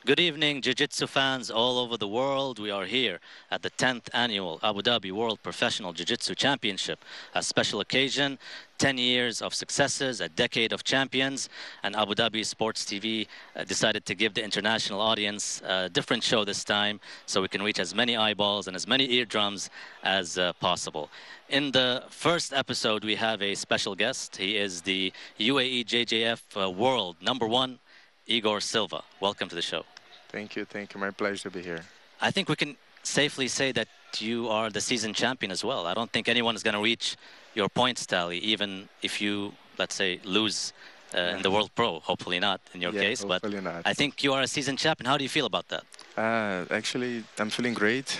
Good evening, Jiu-Jitsu fans all over the world. We are here at the 10th Annual Abu Dhabi World Professional Jiu-Jitsu Championship, a special occasion, 10 years of successes, a decade of champions, and Abu Dhabi Sports TV decided to give the international audience a different show this time so we can reach as many eyeballs and as many eardrums as possible. In the first episode, we have a special guest. He is the UAE JJF World #1, Igor Silva. Welcome to the show. Thank you. My pleasure to be here. I think we can safely say that you are the season champion as well. I don't think anyone is going to reach your points tally, even if you, let's say, lose in the World Pro. Hopefully not in your case, but not. I think you are a season champion. How do you feel about that? Actually, I'm feeling great.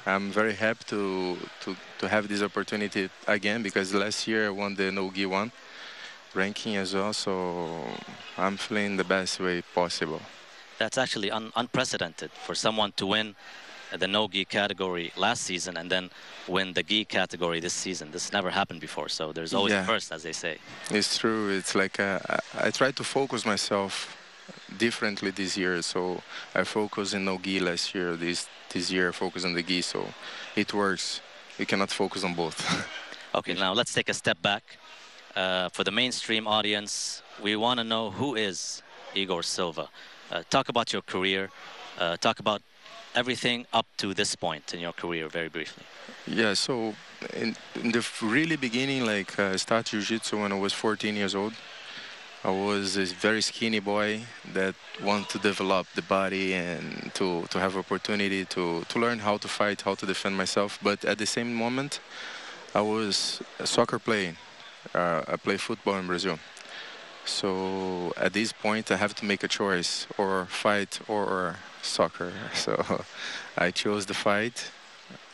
I'm very happy to have this opportunity again because last year I won the no-gi one ranking as well, so I'm feeling the best way possible. That's actually unprecedented for someone to win the no-gi category last season and then win the gi category this season. This never happened before, so there's always a first, as they say. It's true. It's like I try to focus myself differently this year, so I focused in no-gi last year. This year I focus on the gi, so it works. You cannot focus on both. Okay, now let's take a step back. For the mainstream audience, we want to know who is Igor Silva. Talk about your career. Talk about everything up to this point in your career, very briefly. Yeah, so in the really beginning, like I started Jiu-Jitsu when I was 14 years old. I was a very skinny boy that wanted to develop the body and to have opportunity to learn how to fight, how to defend myself. But at the same moment, I was a soccer player. I play football in Brazil. So at this point, I have to make a choice, or fight or soccer. So I chose the fight.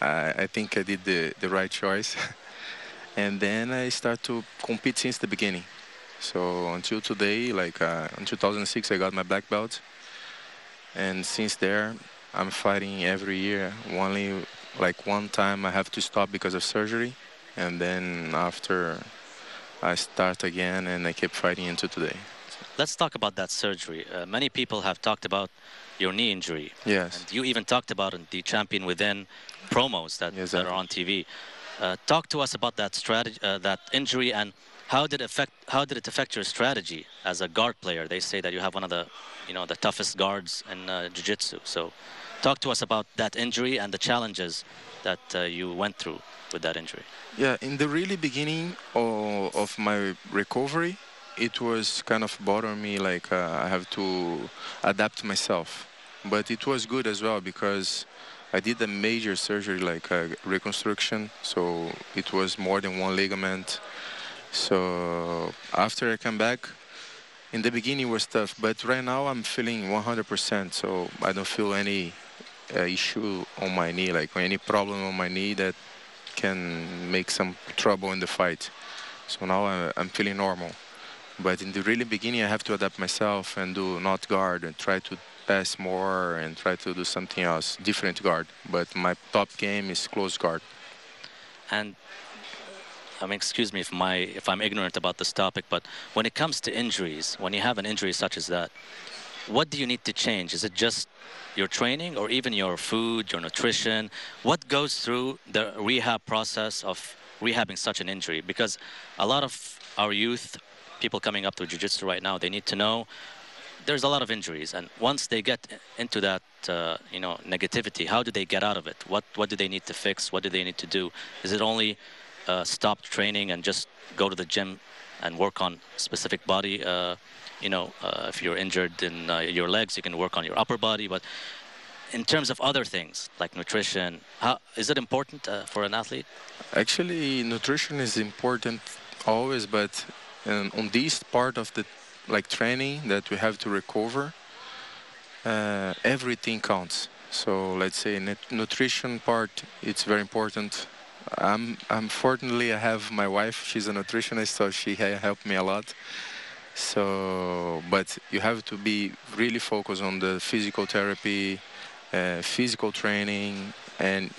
I think I did the right choice. And then I start to compete since the beginning. So until today, like in 2006, I got my black belt. And since there, I'm fighting every year. Only like one time I have to stop because of surgery. And then after, I start again and I keep fighting into today. Let's talk about that surgery. Many people have talked about your knee injury. Yes. And you even talked about in the Champion Within promos that are on TV. Talk to us about that strategy, that injury, and how did it affect your strategy as a guard player? They say that you have one of the, the toughest guards in Jiu-Jitsu. So, talk to us about that injury and the challenges that you went through with that injury. Yeah, in the really beginning of my recovery, it was kind of bothering me, like I have to adapt myself. But it was good as well because I did a major surgery, like a reconstruction, so it was more than one ligament. So after I come back, in the beginning it was tough, but right now I'm feeling 100%, so I don't feel any issue on my knee, like any problem on my knee that can make some trouble in the fight. So now I'm feeling normal. But in the really beginning, I have to adapt myself and do not guard and try to pass more and try to do something else, different guard. But my top game is close guard. And I mean, excuse me if I'm ignorant about this topic, but when it comes to injuries, when you have an injury such as that, what do you need to change? Is it just your training or even your food, your nutrition? What goes through the rehab process of rehabbing such an injury? Because a lot of our youth, people coming up to Jiu-Jitsu right now, they need to know there's a lot of injuries. And once they get into that, negativity, how do they get out of it? What do they need to fix? What do they need to do? Is it only stop training and just go to the gym and work on specific body? If you're injured in your legs, you can work on your upper body. But in terms of other things like nutrition, is it important for an athlete? Actually, nutrition is important always, but on this part of the training that we have to recover, everything counts. So let's say nutrition part, it's very important. Unfortunately, I have my wife. She's a nutritionist, so she helped me a lot. So, but you have to be really focused on the physical therapy, physical training, and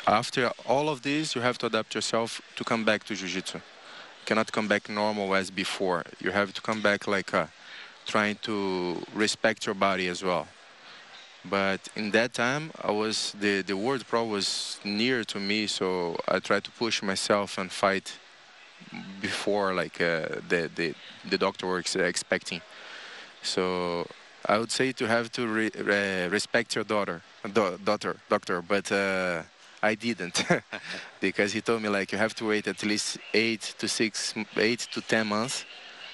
after all of this, you have to adapt yourself to come back to Jiu-Jitsu. You cannot come back normal as before. You have to come back like trying to respect your body as well. But in that time, the World Pro was near to me, so I tried to push myself and fight before like the doctor was expecting. So I would say to have to respect your doctor, but I didn't because he told me like you have to wait at least 8 to 10 months,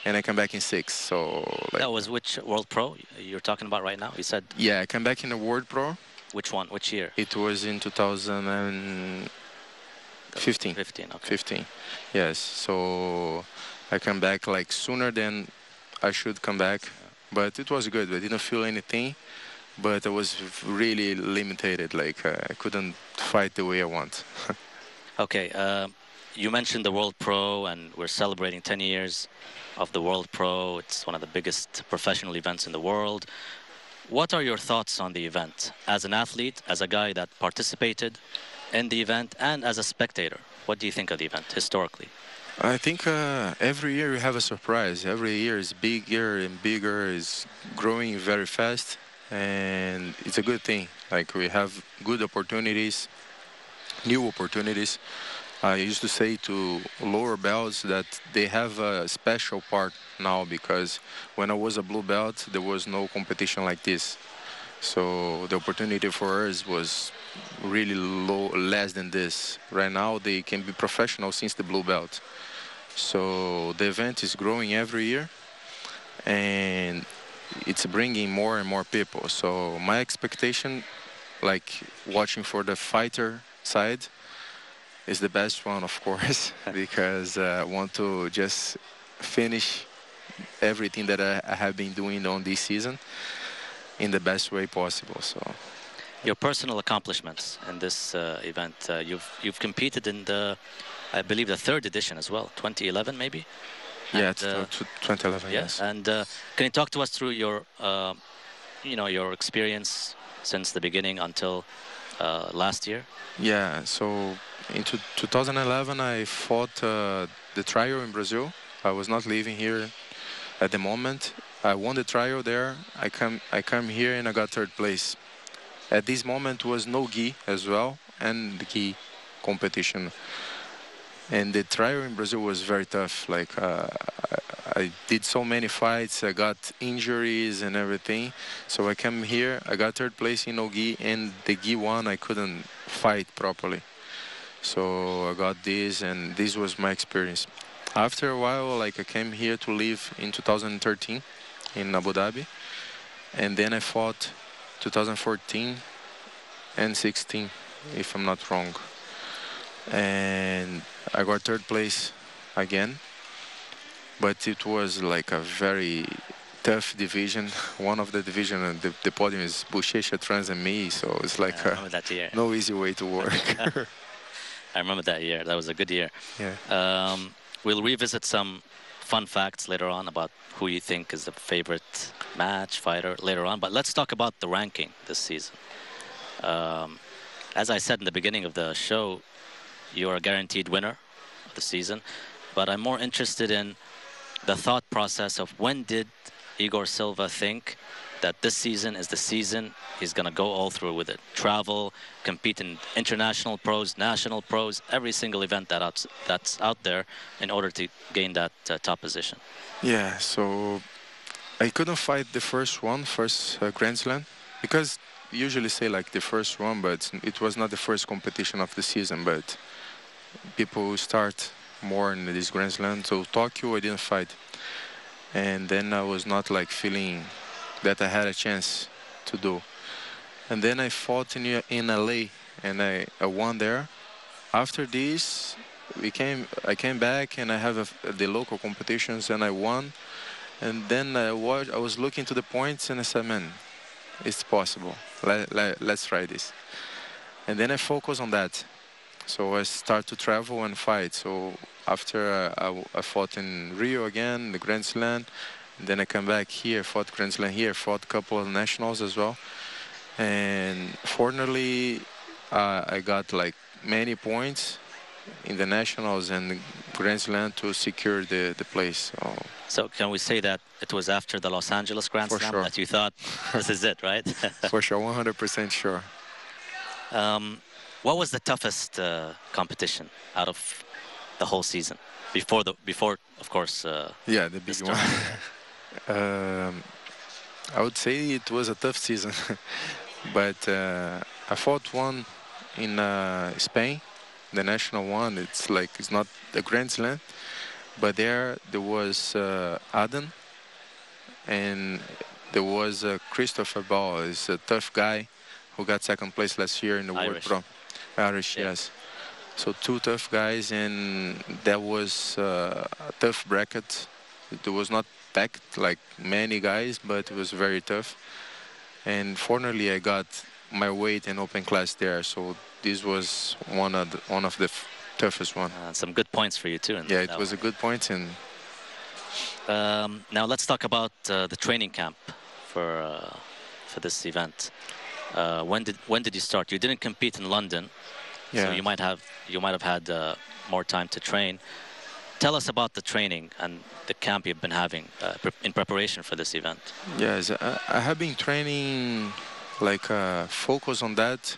and I come back in 6. So like, That was which World Pro you're talking about right now? You said yeah, I come back in the World Pro. which one? Which year? It was in 2015. 15. Okay. 15. Yes. So I come back like sooner than I should come back, but it was good. I didn't feel anything, but I was really limited. Like I couldn't fight the way I want. Okay. You mentioned the World Pro, and we're celebrating 10 years of the World Pro. It's one of the biggest professional events in the world. What are your thoughts on the event as an athlete, as a guy that participated in the event, and as a spectator? What do you think of the event historically? I think every year we have a surprise. Every year is bigger and bigger, is growing very fast, and it's a good thing. Like we have good opportunities, new opportunities. I used to say to lower belts that they have a special part now because when I was a blue belt, there was no competition like this. So the opportunity for us was really less than this. Right now, they can be professional since the blue belt. So the event is growing every year, and it's bringing more and more people. So my expectation, like watching for the fighter side, is the best one, of course, because I want to just finish everything that I have been doing on this season in the best way possible. So Your personal accomplishments in this event. You've competed in the, I believe, the 3rd edition as well, 2011 maybe. yeah, And, it's 2011. yeah, Yes. and can you talk to us through your, your experience since the beginning until last year? Yeah. So in 2011, I fought the trial in Brazil. I was not living here at the moment. I won the trial there. I come here and I got 3rd place. At this moment was no gi as well, and the gi competition. And the trial in Brazil was very tough. Like I did so many fights, I got injuries and everything. So I came here, I got 3rd place in no gi, and the gi one I couldn't fight properly. So I got this, and this was my experience. After a while, like I came here to live in 2013 in Abu Dhabi, and then I fought 2014 and 16, if I'm not wrong. And I got 3rd place again, but it was like a very tough division. One of the division, the podium is Buchecha, Trans, and me, so it's like I remember that year. no easy way to work. I remember that year. That was a good year. Yeah. We'll revisit some fun facts later on about who you think is the favorite match fighter later on. But let's talk about the ranking this season. As I said in the beginning of the show, you're a guaranteed winner of the season. But I'm more interested in the thought process of when did Igor Silva think that this season is the season he's going to go all through with it. Travel, compete in international pros, national pros, every single event that's out there in order to gain that top position. Yeah, so I couldn't fight the first Grand Slam, because usually say like the first one, but it was not the first competition of the season, but people start more in this Grand Slam. So Tokyo, I didn't fight. And then I was not like feeling that I had a chance to do. And then I fought in LA, and I won there. After this, I came back, and I have the local competitions, and I won. And then I was looking to the points, and I said, man, it's possible. Let's try this. And then I focus on that. So I start to travel and fight. So after I fought in Rio again, the Grand Slam, and then I come back here, fought Grand Slam here, fought a couple of nationals as well. And fortunately, I got like many points in the nationals and Grand Slam to secure the place. So can we say that it was after the Los Angeles Grand For Slam sure. that you thought, this is it, right? For sure, 100% sure. What was the toughest competition out of the whole season? Before of course, Yeah, the big start. one. I would say it was a tough season, but I fought one in Spain, the national one. It's not the Grand Slam, but there was Adam, and there was Christopher Ball. He's a tough guy who got second place last year in the World Irish. Pro. Irish, Yeah. yes. So two tough guys, and that was a tough bracket. It was not packed like many guys, but it was very tough. And fortunately, I got my weight in open class there. So this was one of the toughest one. Some good points for you too. Yeah, it was a good point. And now let's talk about the training camp for this event. When did you start? You didn't compete in London, yeah, so you might have had more time to train. Tell us about the training and the camp you've been having in preparation for this event. yes, I have been training like focus on that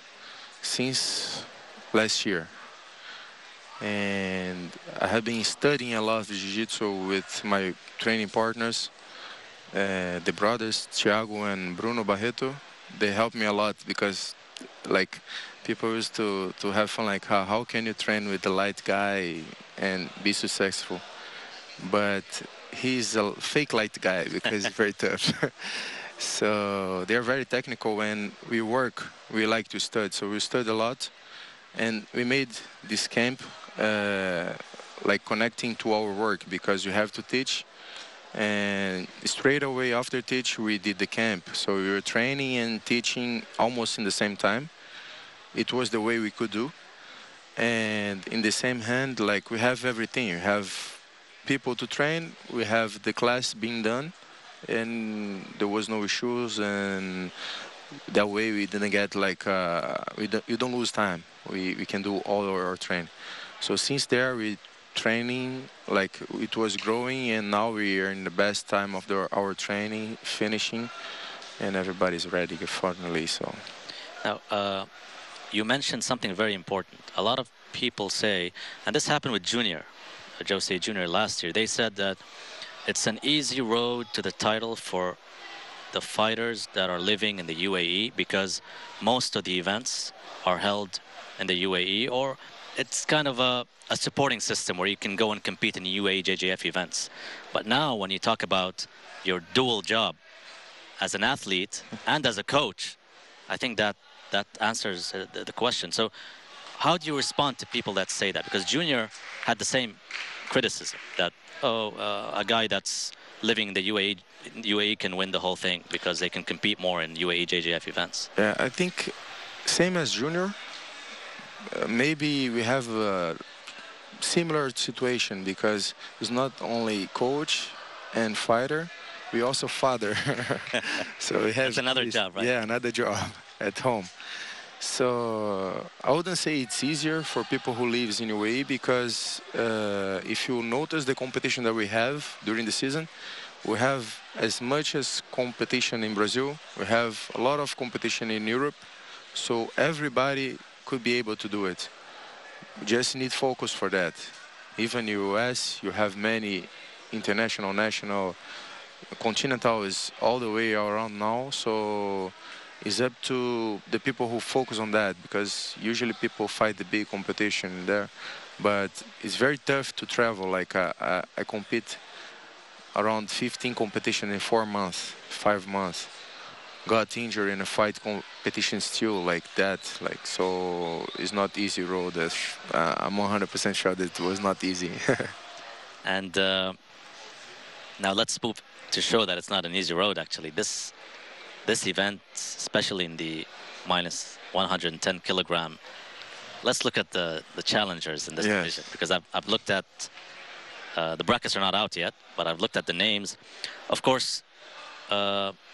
since last year. And I have been studying a lot of Jiu-Jitsu with my training partners, the brothers, Thiago and Bruno Barreto. They helped me a lot because like people used to have fun like how can you train with a light guy and be successful, but he's a fake light guy because he's very tough. So they're very technical. When we work, we like to study, so we study a lot, and we made this camp like connecting to our work because you have to teach, and straight away after teach we did the camp. So we were training and teaching almost in the same time. It was the way we could do, and in the same hand, like we have everything. You have people to train, we have the class being done, and there was no issues, and that way we didn't get like you don't lose time. We can do all our training. So since there we training like it was growing, and now we are in the best time of our training finishing, and everybody's ready finally. So Now, you mentioned something very important. A lot of people say, and this happened with Jose Jr. last year, they said that it's an easy road to the title for the fighters that are living in the UAE because most of the events are held in the UAE, or it's kind of a supporting system where you can go and compete in UAE JJF events. But now when you talk about your dual job as an athlete and as a coach, I think that answers the question. So how do you respond to people that say that? Because Junior had the same criticism that, a guy that's living in the UAE can win the whole thing because they can compete more in UAE JJF events. yeah, I think same as Junior. Maybe we have a similar situation because it's not only coach and fighter, we also father. So we have That's another job, right? Yeah, another job at home. So I wouldn't say it's easier for people who lives in UAE because if you notice the competition that we have during the season, we have as much as competition in Brazil, we have a lot of competition in Europe, so everybody could be able to do it. We just need focus for that. Even US, you have many international, national, continental is all the way around now, so it's up to the people who focus on that, because usually people fight the big competition there, but it's very tough to travel. Like I compete around 15 competition in 4 months, 5 months. Got injured in a fight competition still like that. Like, so it's not easy road. I'm 100% sure that it was not easy. And now let's move to show that it's not an easy road. Actually, this event, especially in the minus 110 kilogram, let's look at the challengers in this Yes. division, because I've looked at the brackets are not out yet, but I've looked at the names. Of course,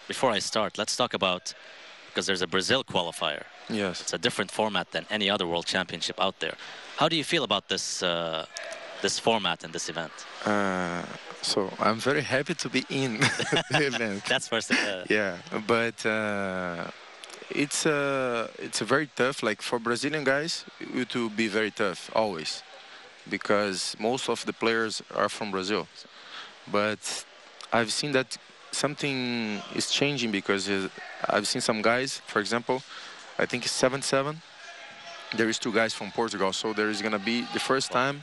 before I start, let's talk about, because there's a Brazil qualifier. Yes. It's a different format than any other world championship out there. How do you feel about this this format and this event? So I'm very happy to be in the event. That's first. Yeah, but it's a very tough. Like for Brazilian guys, it will be very tough always, because most of the players are from Brazil. But I've seen that something is changing, because I've seen some guys, for example, I think it's 7-7. There is 2 guys from Portugal, so there is gonna be the first time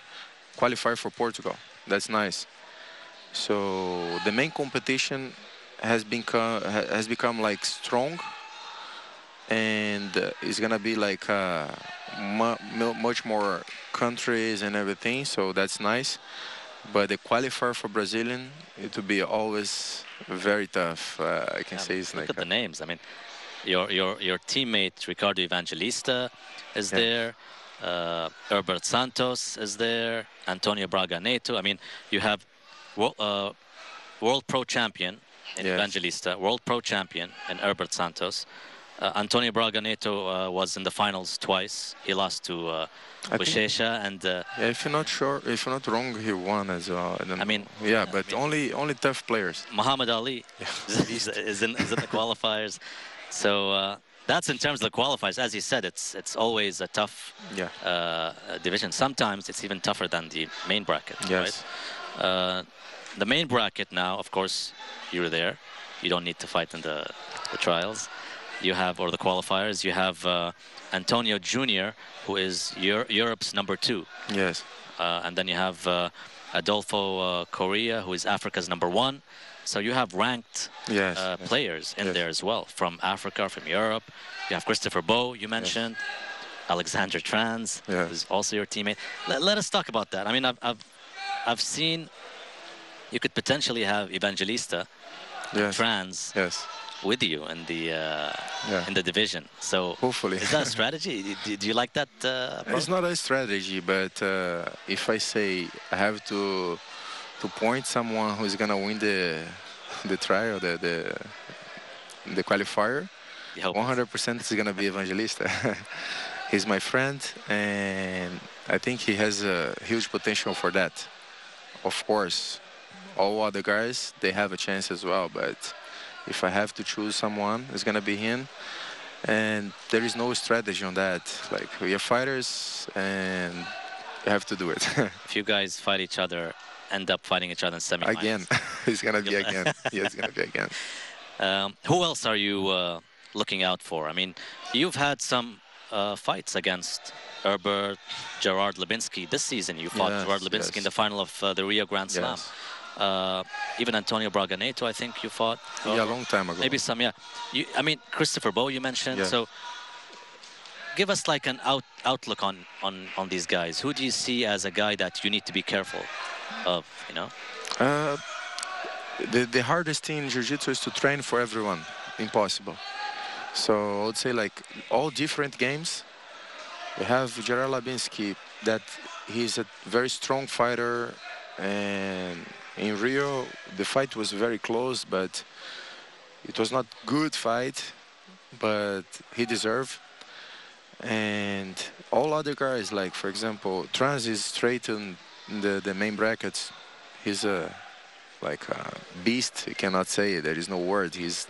qualifier for Portugal. That's nice. So the main competition has become like strong, and it's gonna be like much more countries and everything. So that's nice. But the qualifier for Brazilian, it will be always very tough. I can say it's look like at the names. I mean, your teammate Ricardo Evangelista is there. Herbert Santos is there. Antonio Braga Neto. I mean, you have world pro champion in Evangelista, world pro champion in Herbert Santos. Antonio Braga Neto was in the finals twice. He lost to Bushesha, and if you're not wrong, he won as well. I mean, but only tough players. Muhammad Ali is in the qualifiers. So that's in terms of the qualifiers. As you said, it's always a tough division. Sometimes it's even tougher than the main bracket. Yes. Right? The main bracket now, of course, you're there. You don't need to fight in the trials. You have, or the qualifiers, you have Antonio Jr., who is Europe's #2. Yes. And then you have Adolfo Correa, who is Africa's #1. So you have ranked players in there as well, from Africa, from Europe. You have Christopher Bow, you mentioned. Alexander Trans, who's also your teammate. Let us talk about that. I mean, I've seen you could potentially have Evangelista, Trans, with you in the division. So hopefully, is that a strategy? Do you like that approach? It's not a strategy, but if I say I have to point someone who's gonna win the trial, the qualifier, 100% is gonna be Evangelista. He's my friend, and I think he has a huge potential for that. Of course, all other guys, they have a chance as well, but if I have to choose someone, it's gonna be him. And there is no strategy on that. Like, we are fighters, and you have to do it. If you guys fight each other, end up fighting each other in semifinals. Again, it's gonna be again. Yeah, it's gonna be again. Who else are you looking out for? I mean, you've had some fights against Herbert, Gerard Lubinski. This season, you fought Gerard Lubinski in the final of the Rio Grand Slam. Even Antonio Braga Neto, I think you fought. Yeah, a long time ago. Maybe some, I mean, Christopher Bow, you mentioned. So give us like an outlook on these guys. Who do you see as a guy that you need to be careful of, you know? The hardest thing in Jiu-Jitsu is to train for everyone. Impossible. So I would say, like, all different games. We have Gerard Lubinski, that he's a very strong fighter, and in Rio, the fight was very close, but it was not good fight, but he deserved. And all other guys, like, for example, Trans is straight in the main brackets. He's a beast. You cannot say it. There is no word. He's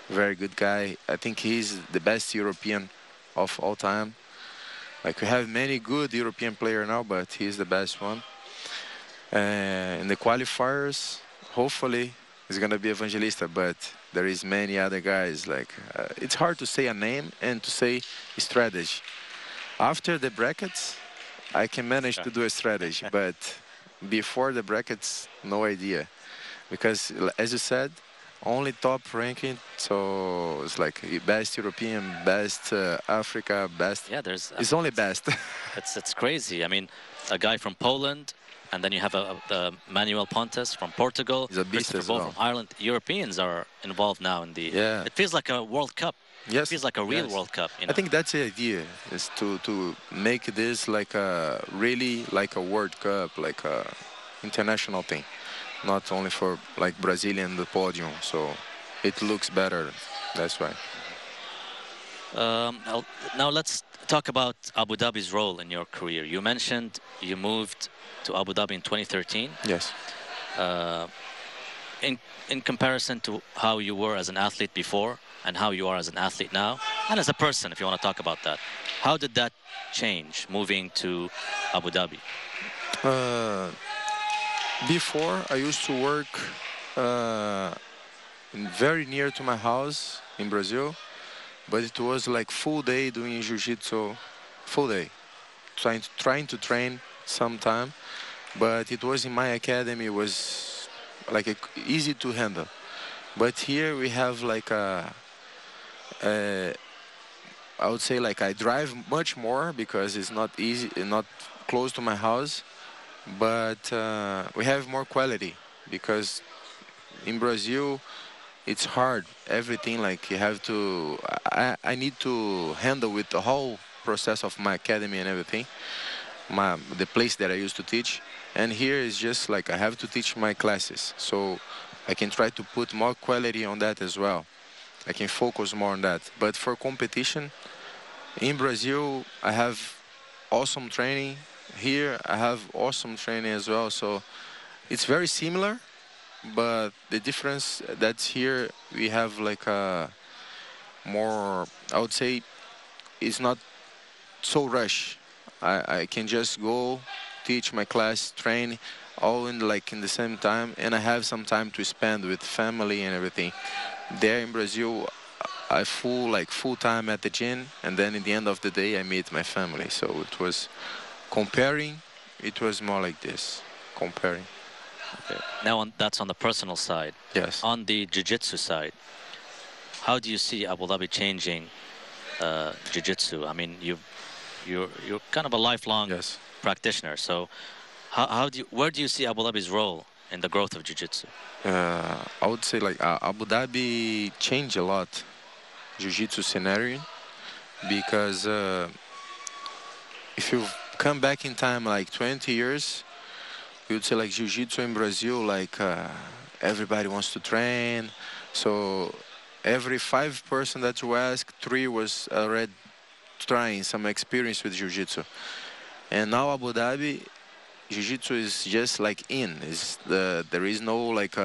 a very good guy. I think he's the best European of all time. Like, we have many good European players now, but he's the best one. In the qualifiers, hopefully, it's gonna be Evangelista, but there is many other guys. Like, it's hard to say a name and to say strategy. After the brackets, I can manage to do a strategy, but before the brackets, no idea. Because, as you said, only top ranking, so it's like best European, best Africa, best. Yeah, there's. It's only best. It's crazy. I mean, a guy from Poland, and then you have a Manuel Pontes from Portugal. He's a beast as well. From Ireland. Europeans are involved now in the. Yeah. It feels like a World Cup. Yes. It feels like a real World Cup. You know? I think that's the idea, is to make this like a really like a World Cup, like a international thing, not only for like Brazilian the podium. So it looks better. That's why. Now let's talk about Abu Dhabi's role in your career. You mentioned you moved to Abu Dhabi in 2013. Yes. Uh, in comparison to how you were as an athlete before and how you are as an athlete now, and as a person, if you want to talk about that, how did that change moving to Abu Dhabi? Before, I used to work very near to my house in Brazil, but it was like full day doing jiu-jitsu, full day, trying to train sometime, but it was in my academy. It was like easy to handle. But here we have like I would say like I drive much more because it's not easy, not close to my house, but we have more quality because in Brazil it's hard. Everything like you have to, I need to handle with the whole process of my academy and everything, the place that I used to teach. And here is just like I have to teach my classes. So I can try to put more quality on that as well. I can focus more on that. But for competition, in Brazil, I have awesome training. Here, I have awesome training as well. So it's very similar, but the difference that's here, we have like a more, I would say, it's not so rush. I can just go teach my class, train, all in like in the same time, and I have some time to spend with family and everything. There in Brazil, I full time at the gym, and then in the end of the day, I meet my family. So it was comparing. It was more like this, comparing. Okay. Now that's on the personal side. Yes. On the jiu-jitsu side, how do you see Abu Dhabi changing jiu-jitsu? I mean, you're kind of a lifelong Yes. practitioner. So where do you see Abu Dhabi's role in the growth of jiu-jitsu? I would say like Abu Dhabi changed a lot jiu-jitsu scenario because if you come back in time like 20 years, you would say like jiu-jitsu in Brazil, like everybody wants to train. So every 5 person that you ask, 3 was already trying some experience with jiu-jitsu. And now Abu Dhabi, jiu-jitsu is just like there is no like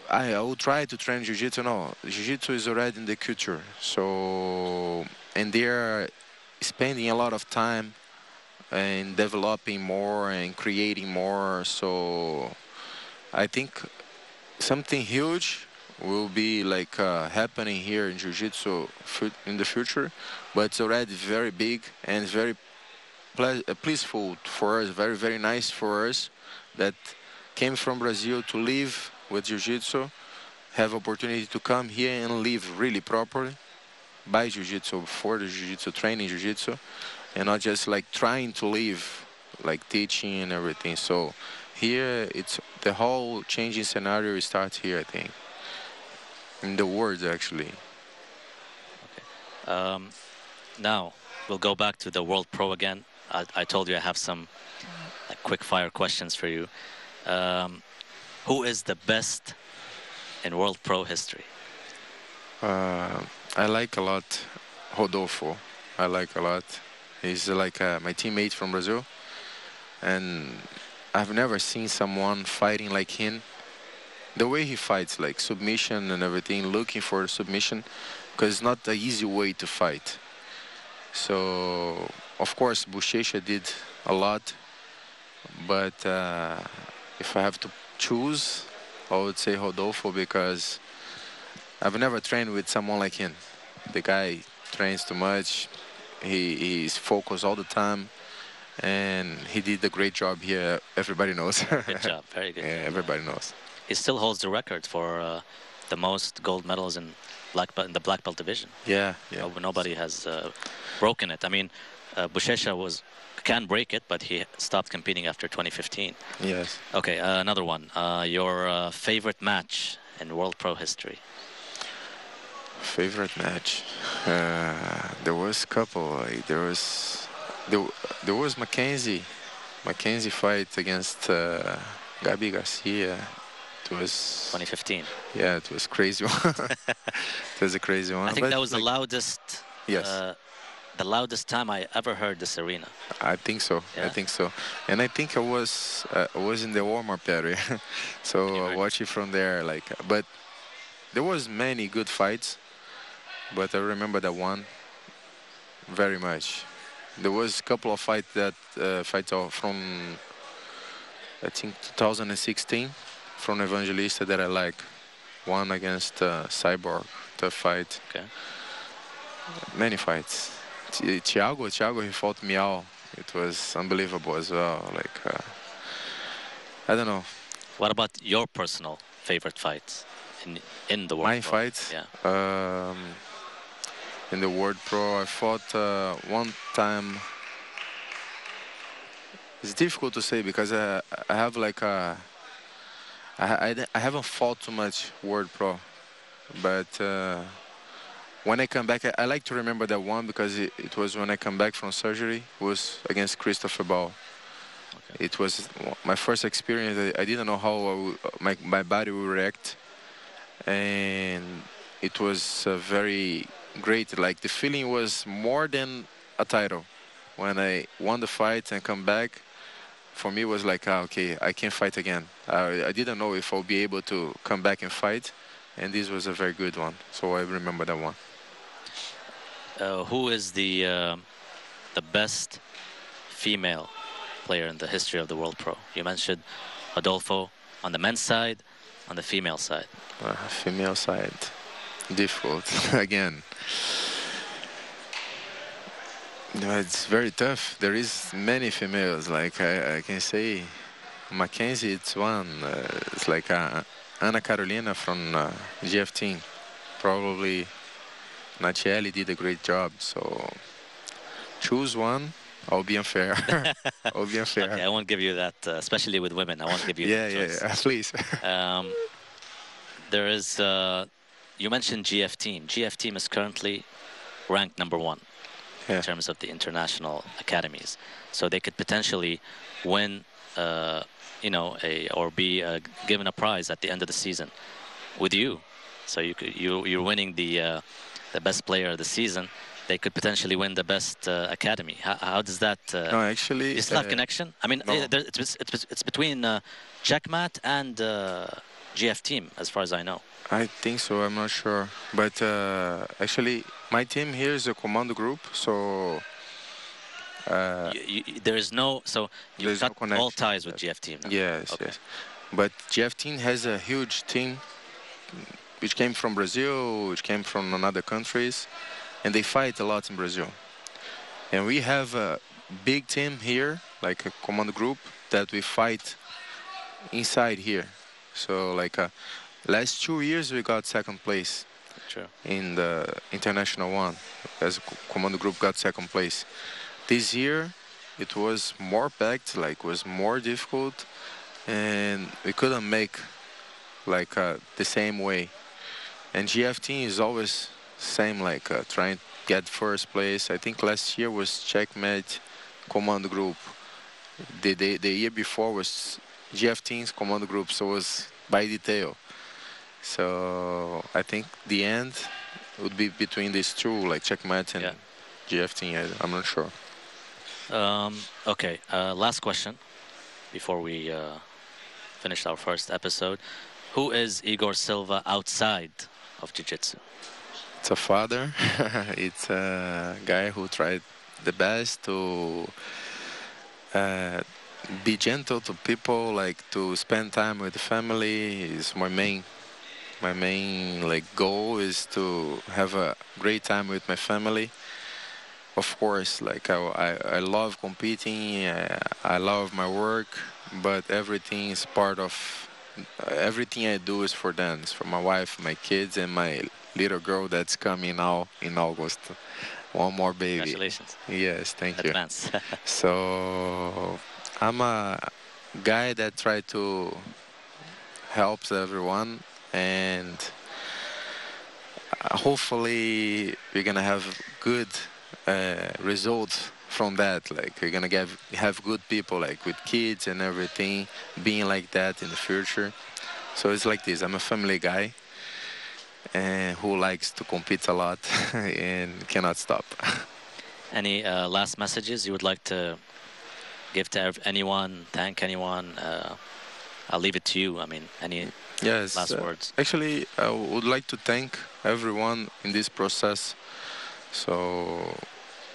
I will try to train jiu-jitsu. No, jiu-jitsu is already in the culture. So, and they're spending a lot of time and developing more and creating more. So I think something huge will be like happening here in jiu-jitsu in the future, but it's already very big and very peaceful for us, very, very nice for us that came from Brazil to live with jiu-jitsu, have opportunity to come here and live really properly by jiu-jitsu, for the jiu-jitsu, training jiu-jitsu, and not just like trying to live, like teaching and everything. So here, it's the whole changing scenario starts here, I think, in the world actually. Okay. Now we'll go back to the World Pro again. I told you I have some like, quick fire questions for you. Who is the best in World Pro history? I like a lot Rodolfo. I like a lot. He's like my teammate from Brazil, and I've never seen someone fighting like him. The way he fights, like submission and everything, looking for submission, because it's not an easy way to fight. So, of course, Buchecha did a lot, but if I have to choose, I would say Rodolfo, because I've never trained with someone like him. The guy trains too much. He's focused all the time, and he did a great job here. Everybody knows. Good job, very good. Yeah, everybody knows. He still holds the record for the most gold medals in the black belt division. Yeah, yeah. Nobody has broken it. I mean, Buchecha can break it, but he stopped competing after 2015. Yes. Okay, another one. Your favorite match in World Pro history? Favorite match? There was a couple. Like, there was Mackenzie fight against Gabi Garcia. It was 2015. Yeah, it was crazy one. It was a crazy one. I think but that was the like, loudest. Yes. The loudest time I ever heard this arena. I think so. Yeah? I think so. And I think I was in the warm-up area, so You I heard- watched it from there. Like, but there was many good fights, but I remember that one very much. There was a couple of fights from I think 2016 from Evangelista that I like. One against Cyborg, the fight. Okay. Many fights. Thiago, he fought Miao. It was unbelievable as well. Like, I don't know. What about your personal favorite fights in the World My Pro? fights? Yeah. In the World Pro, I fought one time. It's difficult to say because I have like I haven't fought too much World Pro, but when I come back, I like to remember that one because it was when I come back from surgery. It was against Christopher Ball. Okay. It was my first experience. I didn't know how my body would react, and it was very great. Like the feeling was more than a title. When I won the fight and come back, for me it was like, okay, I can fight again. I didn't know if I'll be able to come back and fight, and this was a very good one. So I remember that one. Who is the best female player in the history of the World Pro? You mentioned Adolfo on the men's side, on the female side. Female side, difficult again. No, it's very tough. There is many females. Like I can say, Mackenzie, it's one. It's like Ana Carolina from GF team. Probably Lيالي did a great job. So choose one. I'll be unfair. I'll be unfair. Okay, I won't give you that, especially with women. I won't give you that choice. Yeah, please. There is, you mentioned GF team. GF team is currently ranked #1 in terms of the international academies. So they could potentially win, you know, or be given a prize at the end of the season with you. So you're winning the best player of the season. They could potentially win the best academy. How does that? No, actually, you still have connection? I mean, no. it's between Checkmat and GF team, as far as I know. I think so. I'm not sure, but actually, my team here is a commando group, so there is no. So you've got no all ties with GF team now. Yes, Okay. yes. But GF team has a huge team, which came from Brazil, which came from another countries, and they fight a lot in Brazil. And we have a big team here, like a commando group, that we fight inside here. So like last 2 years we got second place. True. In the international one, as a commando group got second place. This year it was more packed, like was more difficult, and we couldn't make like the same way. And GF team is always same, like trying to get first place. I think last year was Checkmate commando group. The year before was GF team's commando group, so it was by detail. So I think the end would be between these two, like Checkmate and GF team. I'm not sure. Okay, last question before we finish our first episode. Who is Igor Silva outside of Jiu-Jitsu? It's a father. It's a guy who tried the best to be gentle to people, like to spend time with the family. Is my main like goal is to have a great time with my family. Of course, like I love competing, I love my work, but everything is part of, everything I do is for them. It's for my wife, my kids, and my little girl that's coming now in August. One more baby. Congratulations. Yes, thank you. Advance. So I'm a guy that try to helps everyone, and hopefully we're gonna have good results from that. Like we're gonna have good people, like with kids and everything, being like that in the future. So it's like this. I'm a family guy who likes to compete a lot and cannot stop. Any last messages you would like to give to anyone, thank anyone? I'll leave it to you. I mean, any Yes. last words? Actually, I would like to thank everyone in this process. So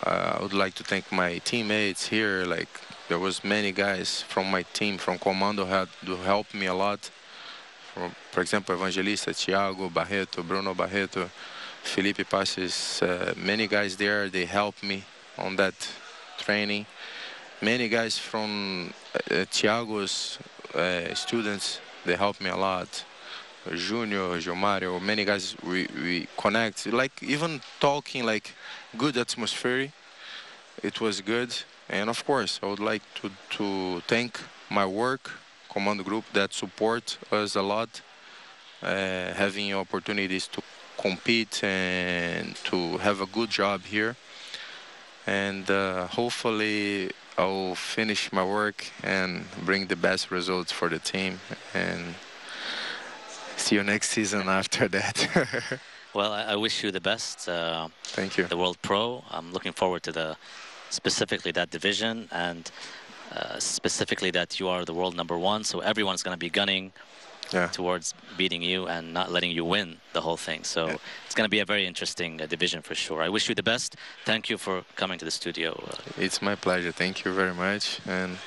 I would like to thank my teammates here. Like there was many guys from my team, from Comando, had to help me a lot. For example, Evangelista, Thiago, Barreto, Bruno Barreto, Felipe Passes, many guys there, they helped me on that training. Many guys from Thiago's students, they helped me a lot. Junior, Gilmario, many guys, we connect. Like even talking, like good atmosphere, it was good. And of course, I would like to thank my work, Commando Group, that support us a lot, having opportunities to compete and to have a good job here. And hopefully I'll finish my work and bring the best results for the team. And see you next season after that. Well, I wish you the best. Thank you. The World Pro. I'm looking forward to specifically that division, and specifically that you are the world #1. So everyone's going to be gunning towards beating you and not letting you win the whole thing. So it's going to be a very interesting division for sure. I wish you the best. Thank you for coming to the studio. It's my pleasure. Thank you very much. And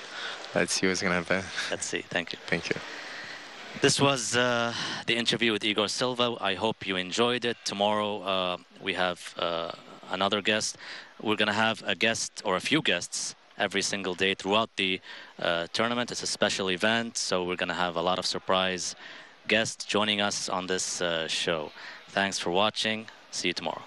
let's see what's going to happen. Let's see. Thank you. Thank you. This was the interview with Igor Silva. I hope you enjoyed it. Tomorrow we have another guest. We're going to have a guest or a few guests every single day throughout the tournament. It's a special event, so we're going to have a lot of surprise guests joining us on this show. Thanks for watching. See you tomorrow.